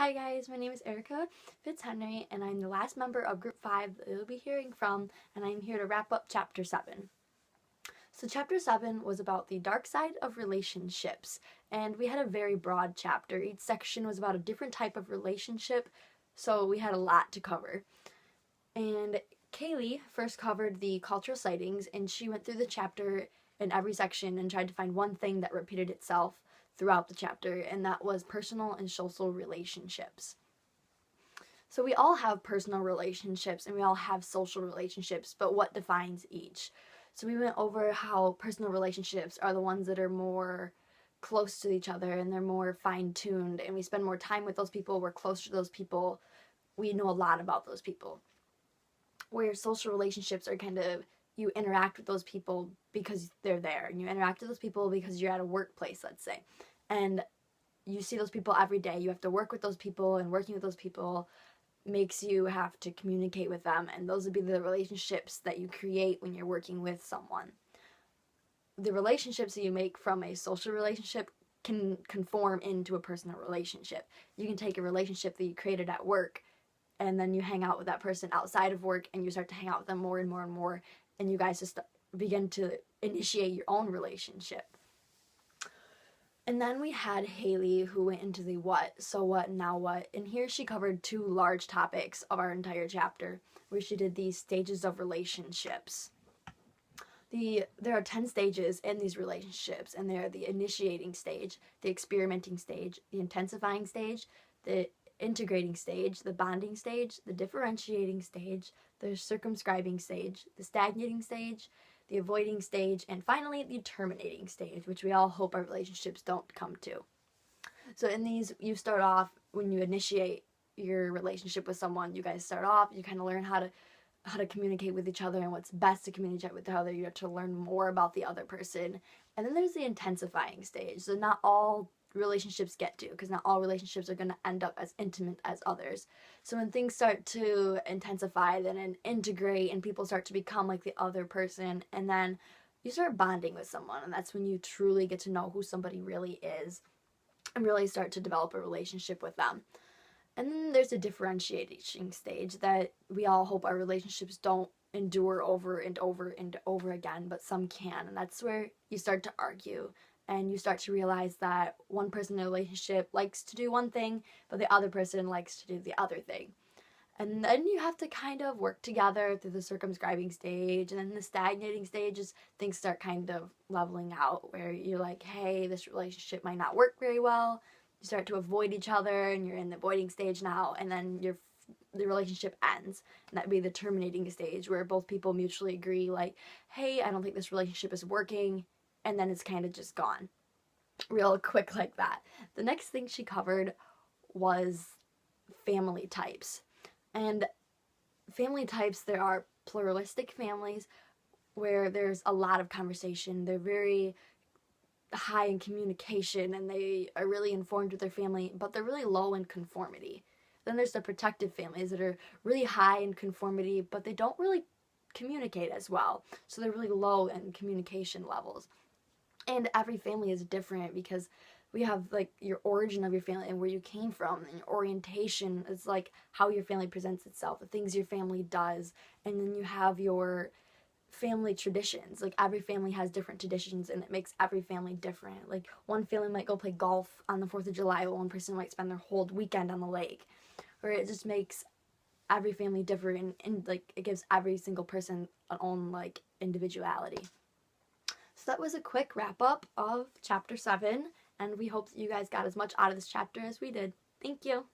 Hi guys, my name is Erica Fitzhenry and I'm the last member of Group 5 that you'll be hearing from, and I'm here to wrap up Chapter 7. So Chapter 7 was about the dark side of relationships, and we had a very broad chapter. Each section was about a different type of relationship, so we had a lot to cover. And Kaylee first covered the cultural sightings, and she went through the chapter in every section and tried to find one thing that repeated itself throughout the chapter, and that was personal and social relationships. So we all have personal relationships and we all have social relationships, but what defines each? So we went over how personal relationships are the ones that are more close to each other and they're more fine-tuned, and we spend more time with those people, we're closer to those people, we know a lot about those people. Where social relationships are kind of, you interact with those people because they're there, and you interact with those people because you're at a workplace, let's say, and you see those people every day. You have to work with those people, and working with those people makes you have to communicate with them, and those would be the relationships that you create when you're working with someone. The relationships that you make from a social relationship can conform into a personal relationship. You can take a relationship that you created at work and then you hang out with that person outside of work, and you start to hang out with them more and more and more, and you guys just begin to initiate your own relationship. And then we had Haley, who went into the what, so what, now what, and here she covered two large topics of our entire chapter, where she did these stages of relationships. There are 10 stages in these relationships, and they're the initiating stage, the experimenting stage, the intensifying stage, the integrating stage, the bonding stage, the differentiating stage, the circumscribing stage, the stagnating stage, the avoiding stage, and finally the terminating stage, which we all hope our relationships don't come to. So in these, you start off, when you initiate your relationship with someone, you guys start off, you kind of learn how to communicate with each other and what's best to communicate with each other. You have to learn more about the other person. And then there's the intensifying stage. So not all relationships get to, because not all relationships are going to end up as intimate as others. So when things start to intensify then and integrate, and people start to become like the other person, and then you start bonding with someone, and that's when you truly get to know who somebody really is and really start to develop a relationship with them. And then there's a differentiating stage that we all hope our relationships don't endure over and over and over again, but some can, and that's where you start to argue, and you start to realize that one person in a relationship likes to do one thing, but the other person likes to do the other thing. And then you have to kind of work together through the circumscribing stage, and then the stagnating stage is things start kind of leveling out, where you're like, hey, this relationship might not work very well. You start to avoid each other, and you're in the avoiding stage now, and then the relationship ends, and that would be the terminating stage, where both people mutually agree, like, hey, I don't think this relationship is working, and then it's kind of just gone real quick like that. The next thing she covered was family types. And family types, there are pluralistic families where there's a lot of conversation. They're very high in communication and they are really informed with their family, but they're really low in conformity. Then there's the protective families that are really high in conformity, but they don't really communicate as well. So they're really low in communication levels. And every family is different, because we have like your origin of your family and where you came from, and your orientation is like how your family presents itself, the things your family does, and then you have your family traditions. Like every family has different traditions, and it makes every family different. Like one family might go play golf on the 4th of July, while one person might spend their whole weekend on the lake, or it just makes every family different, and like it gives every single person an own like individuality. So that was a quick wrap up of Chapter 7, and we hope that you guys got as much out of this chapter as we did. Thank you!